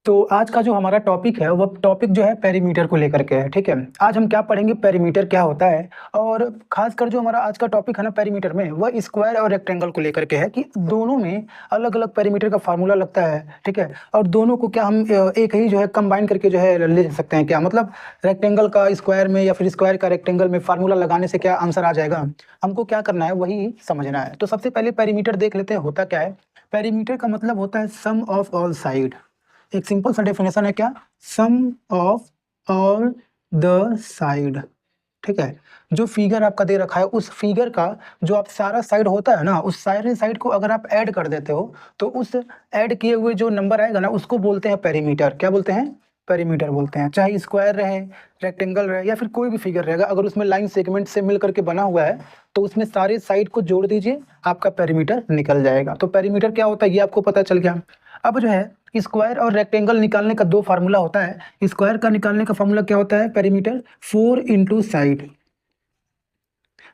तो आज का जो हमारा टॉपिक है वो टॉपिक जो है पेरीमीटर को लेकर के है। ठीक है, आज हम क्या पढ़ेंगे, पेरीमीटर क्या होता है। और खासकर जो हमारा आज का टॉपिक है ना पेरीमीटर में, वह स्क्वायर और रेक्टेंगल को लेकर के है कि दोनों में अलग अलग पेरीमीटर का फार्मूला लगता है। ठीक है, और दोनों को क्या हम एक ही जो है कंबाइन करके जो है ले सकते हैं क्या, मतलब रेक्टेंगल का स्क्वायर में या फिर स्क्वायर का रेक्टेंगल में फार्मूला लगाने से क्या आंसर आ जाएगा। हमको क्या करना है वही समझना है। तो सबसे पहले पेरीमीटर देख लेते हैं होता क्या है। पेरीमीटर का मतलब होता है सम ऑफ ऑल साइड। एक सिंपल सा डेफिनेशन है क्या, सम ऑफ ऑल द साइड। ठीक है, जो फिगर आपका दे रखा है उस फिगर का जो आप सारा साइड होता है ना, उस सारे साइड को अगर आप ऐड कर देते हो तो उस ऐड किए हुए जो नंबर आएगा ना उसको बोलते हैं पेरीमीटर। क्या बोलते हैं, पेरीमीटर बोलते हैं। चाहे स्क्वायर रहे, रेक्टेंगल रहे या फिर कोई भी फिगर रहेगा, अगर उसमें लाइन सेगमेंट से मिल करके बना हुआ है तो उसमें सारे साइड को जोड़ दीजिए, आपका पेरीमीटर निकल जाएगा। तो पेरीमीटर क्या होता है ये आपको पता चल गया। अब जो है स्क्वायर और रेक्टेंगल निकालने का दो फार्मूला होता है। स्क्वायर का निकालने का फार्मूला क्या होता है, पेरीमीटर 4 इंटू साइड।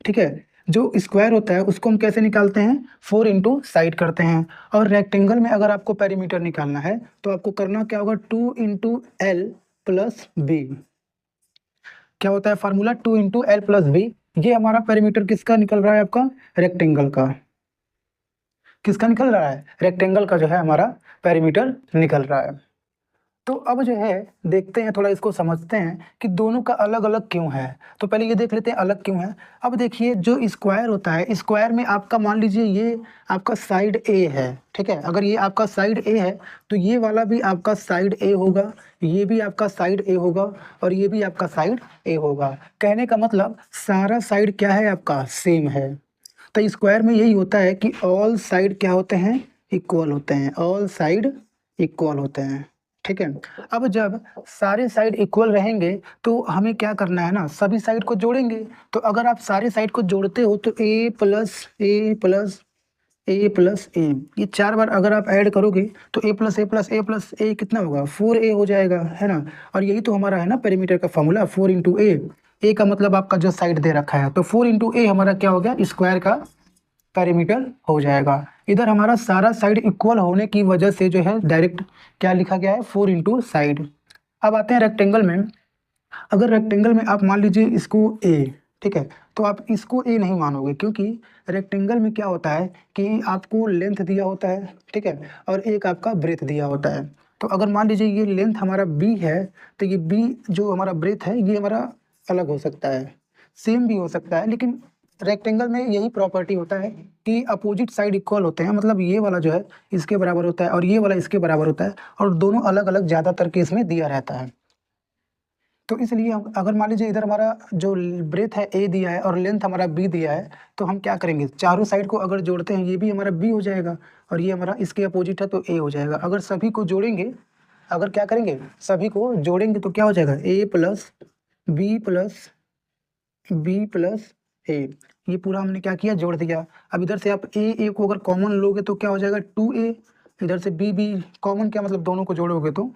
ठीक है, जो स्क्वायर होता है उसको हम कैसे निकालते हैं, 4 इंटू साइड करते हैं। और रेक्टेंगल में अगर आपको पेरीमीटर निकालना है तो आपको करना क्या होगा, 2 इंटू एल प्लस बी। क्या होता है formula, 2 into L plus B. ये हमारा पेरीमीटर किसका निकल रहा है, आपका रेक्टेंगल का। किसका निकल रहा है, रेक्टेंगल का जो है हमारा पेरीमीटर निकल रहा है। तो अब जो है देखते हैं, थोड़ा इसको समझते हैं कि दोनों का अलग अलग क्यों है। तो पहले ये देख लेते हैं अलग क्यों है। अब देखिए जो स्क्वायर होता है, स्क्वायर में आपका मान लीजिए ये आपका साइड ए है। ठीक है, अगर ये आपका साइड ए है तो ये वाला भी आपका साइड ए होगा, ये भी आपका साइड ए होगा और ये भी आपका साइड ए होगा। कहने का मतलब सारा साइड क्या है, आपका सेम है। तो स्क्वायर में यही होता है कि ऑल साइड क्या होते हैं, इक्वल होते हैं। ऑल साइड इक्वल होते हैं। ठीक है, अब जब सारे साइड इक्वल रहेंगे तो हमें क्या करना है ना, सभी साइड को जोड़ेंगे। तो अगर आप सारे साइड को जोड़ते हो तो ए प्लस ए प्लस ए प्लस ए, ये 4 बार अगर आप ऐड करोगे तो ए प्लस ए प्लस ए प्लस ए कितना होगा, 4a हो जाएगा, है ना। और यही तो हमारा है ना पेरीमीटर का फॉर्मूला, 4 इंटू ए का मतलब आपका जो साइड दे रखा है, तो 4 इंटू ए हमारा क्या हो गया, स्क्वायर का पेरीमीटर हो जाएगा। इधर हमारा सारा साइड इक्वल होने की वजह से जो है डायरेक्ट क्या लिखा गया है, 4 इंटू साइड। अब आते हैं रेक्टेंगल में। अगर रेक्टेंगल में आप मान लीजिए इसको ए, ठीक है, तो आप इसको ए नहीं मानोगे क्योंकि रेक्टेंगल में क्या होता है कि आपको लेंथ दिया होता है, ठीक है, और एक आपका ब्रेथ दिया होता है। तो अगर मान लीजिए ये लेंथ हमारा बी है तो ये बी जो हमारा ब्रेथ है ये हमारा अलग हो सकता है, सेम भी हो सकता है, लेकिन रेक्टेंगल में यही प्रॉपर्टी होता है कि अपोजिट साइड इक्वल होते हैं, मतलब ये वाला जो है इसके बराबर होता है और ये वाला इसके बराबर होता है, और दोनों अलग अलग ज़्यादातर केस में दिया रहता है। तो इसलिए अगर मान लीजिए इधर हमारा जो ब्रेथ है ए दिया है और लेंथ हमारा बी दिया है, तो हम क्या करेंगे, चारों साइड को अगर जोड़ते हैं ये भी हमारा बी हो जाएगा और ये हमारा इसके अपोजिट है तो ए हो जाएगा। अगर सभी को जोड़ेंगे, अगर क्या करेंगे सभी को जोड़ेंगे तो क्या हो जाएगा, ए प्लस बी प्लस ए। ये पूरा हमने क्या किया, जोड़ दिया। अब इधर से आप ए को अगर कॉमन लोगे तो क्या हो जाएगा, 2a। इधर से बी कॉमन, क्या मतलब दोनों को जोड़ोगे तो,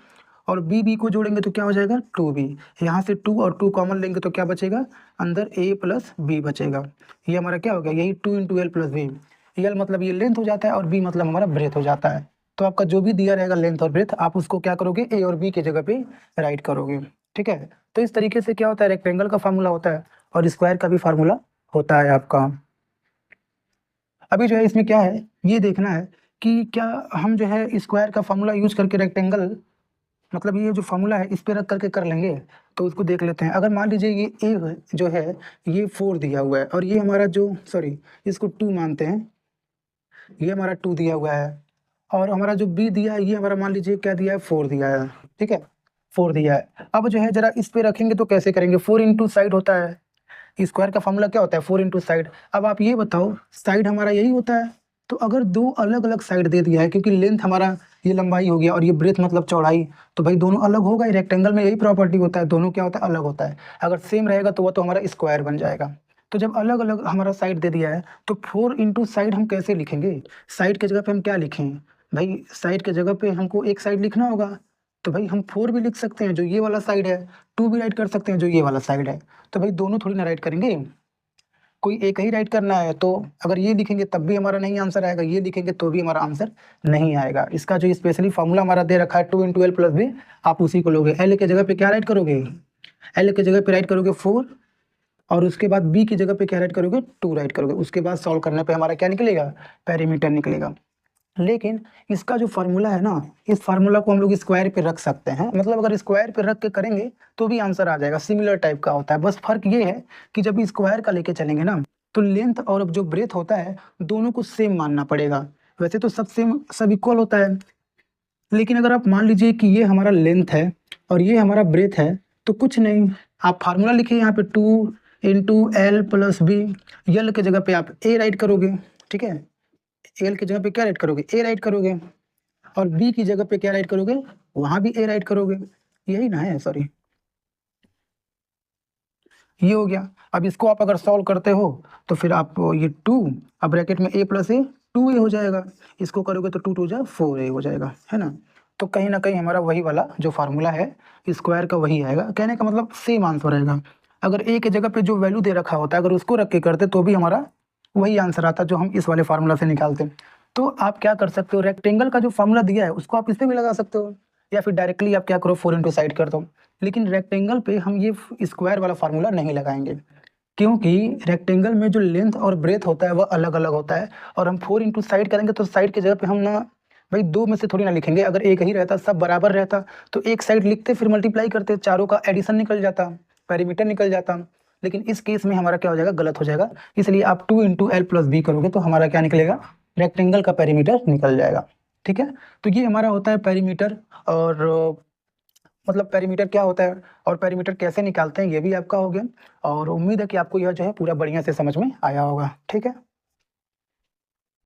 और बी को जोड़ेंगे तो क्या हो जाएगा, 2b। यहाँ से 2 और 2 कॉमन लेंगे तो क्या बचेगा, अंदर a प्लस बी बचेगा। ये हमारा क्या हो गया, यही 2 into L plus B. L मतलब ये लेंथ हो जाता है और बी मतलब हमारा ब्रेथ हो जाता है। तो आपका जो भी दिया रहेगा लेंथ और ब्रेथ, आप उसको क्या करोगे, ए और बी की जगह पे राइट करोगे। ठीक है, तो इस तरीके से क्या होता है, रेक्टेंगल का फार्मूला होता है और स्क्वायर का भी फार्मूला होता है आपका। अभी जो है इसमें क्या है ये देखना है कि क्या हम जो है स्क्वायर का फार्मूला यूज करके रेक्टेंगल, मतलब ये जो फार्मूला है इस पे रख करके कर लेंगे। तो उसको देख लेते हैं। अगर मान लीजिए ये ए जो है ये 4 दिया हुआ है और ये हमारा जो सॉरी इसको 2 मानते हैं, ये हमारा 2 दिया हुआ है और हमारा जो बी दिया है ये हमारा मान लीजिए क्या दिया है, 4 दिया है। ठीक है, 4 दिया है। अब जो है जरा इस पे रखेंगे तो कैसे करेंगे, 4 इंटू साइड होता है, स्क्वायर का फॉर्मूला क्या होता है, 4 इंटू साइड। अब आप ये बताओ साइड हमारा यही होता है, तो अगर दो अलग अलग साइड दे दिया है, क्योंकि लेंथ हमारा ये लंबाई हो गया और ये ब्रेथ मतलब चौड़ाई, तो भाई दोनों अलग होगा ही। रेक्टेंगल में यही प्रॉपर्टी होता है, दोनों क्या होता है, अलग होता है। अगर सेम रहेगा तो वह तो हमारा स्क्वायर बन जाएगा। तो जब अलग अलग हमारा साइड दे दिया है तो 4 इंटू साइड हम कैसे लिखेंगे, साइड के जगह पे हम क्या लिखें भाई, साइड के जगह पे हमको एक साइड लिखना होगा। तो भाई हम 4 भी लिख सकते हैं जो ये वाला साइड है, 2 भी राइट कर सकते हैं जो ये वाला साइड है। तो भाई दोनों थोड़ी ना राइट करेंगे, कोई एक ही राइट करना है, तो अगर ये लिखेंगे तब भी हमारा नहीं आंसर आएगा, ये लिखेंगे तो भी हमारा आंसर नहीं आएगा। इसका जो स्पेशली फॉर्मूला हमारा दे रखा है 2 × L+B, आप उसी को लोगे। एल के जगह पे क्या राइट करोगे, एल के जगह पे राइट करोगे 4, और उसके बाद बी की जगह पे क्या राइट करोगे, 2 राइट करोगे। उसके बाद सॉल्व करने पे हमारा क्या निकलेगा, पेरीमीटर निकलेगा। लेकिन इसका जो फार्मूला है ना, इस फार्मूला को हम लोग स्क्वायर पे रख सकते हैं, मतलब अगर स्क्वायर पे रख के करेंगे तो भी आंसर आ जाएगा, सिमिलर टाइप का होता है। बस फर्क ये है कि जब स्क्वायर का लेके चलेंगे ना, तो लेंथ और जो ब्रेथ होता है दोनों को सेम मानना पड़ेगा। वैसे तो सब सेम, सब इक्वल होता है, लेकिन अगर आप मान लीजिए कि ये हमारा लेंथ है और ये हमारा ब्रेथ है, तो कुछ नहीं, आप फार्मूला लिखिए यहाँ पे 2 × L+B। यल के जगह पे आप ए राइट करोगे, ठीक है, एल की जगह पे क्या राइट करोगे, ए राइट करोगे, और बी की जगह पे क्या राइट करोगे, वहां भी ए राइट करोगे। यही ना है, सॉरी, ये हो गया। अब इसको आप अगर सॉल्व करते हो तो फिर आप ये 2, अब ब्रैकेट में a+a 2a हो जाएगा, इसको करोगे तो 2 × 2 = 4a हो जाएगा, है ना। तो कहीं ना कहीं हमारा वही वाला जो फार्मूला है स्क्वायर का वही आएगा। कहने का मतलब सेम आंसर रहेगा। अगर ए के जगह पे जो वैल्यू दे रखा होता है अगर उसको रख के करते तो भी हमारा वही आंसर आता जो हम इस वाले फार्मूला से निकालते। तो आप क्या कर सकते हो, रेक्टेंगल का जो फार्मूला दिया है उसको आप इस पे भी लगा सकते हो, या फिर डायरेक्टली आप क्या करो 4 × साइड कर दो। लेकिन रेक्टेंगल पे हम ये स्क्वायर वाला फार्मूला नहीं लगाएंगे, क्योंकि रेक्टेंगल में जो लेंथ और ब्रेथ होता है वह अलग अलग होता है। और हम 4 × साइड करेंगे तो साइड की जगह पे हम ना भाई 2 में से थोड़ी ना लिखेंगे। अगर एक ही रहता, सब बराबर रहता, तो एक साइड लिखते फिर मल्टीप्लाई करते, चारों का एडिशन निकल जाता, पेरीमीटर निकल जाता। लेकिन इस केस में हमारा क्या हो जाएगा, गलत हो जाएगा। इसलिए आप 2 × L+B करोगे तो हमारा क्या निकलेगा, रेक्टेंगल का पेरीमीटर निकल जाएगा। ठीक है, तो ये हमारा होता है पेरीमीटर। और मतलब पेरीमीटर क्या होता है और पेरीमीटर कैसे निकालते हैं ये भी आपका हो गया। और उम्मीद है कि आपको यह जो है पूरा बढ़िया से समझ में आया होगा। ठीक है।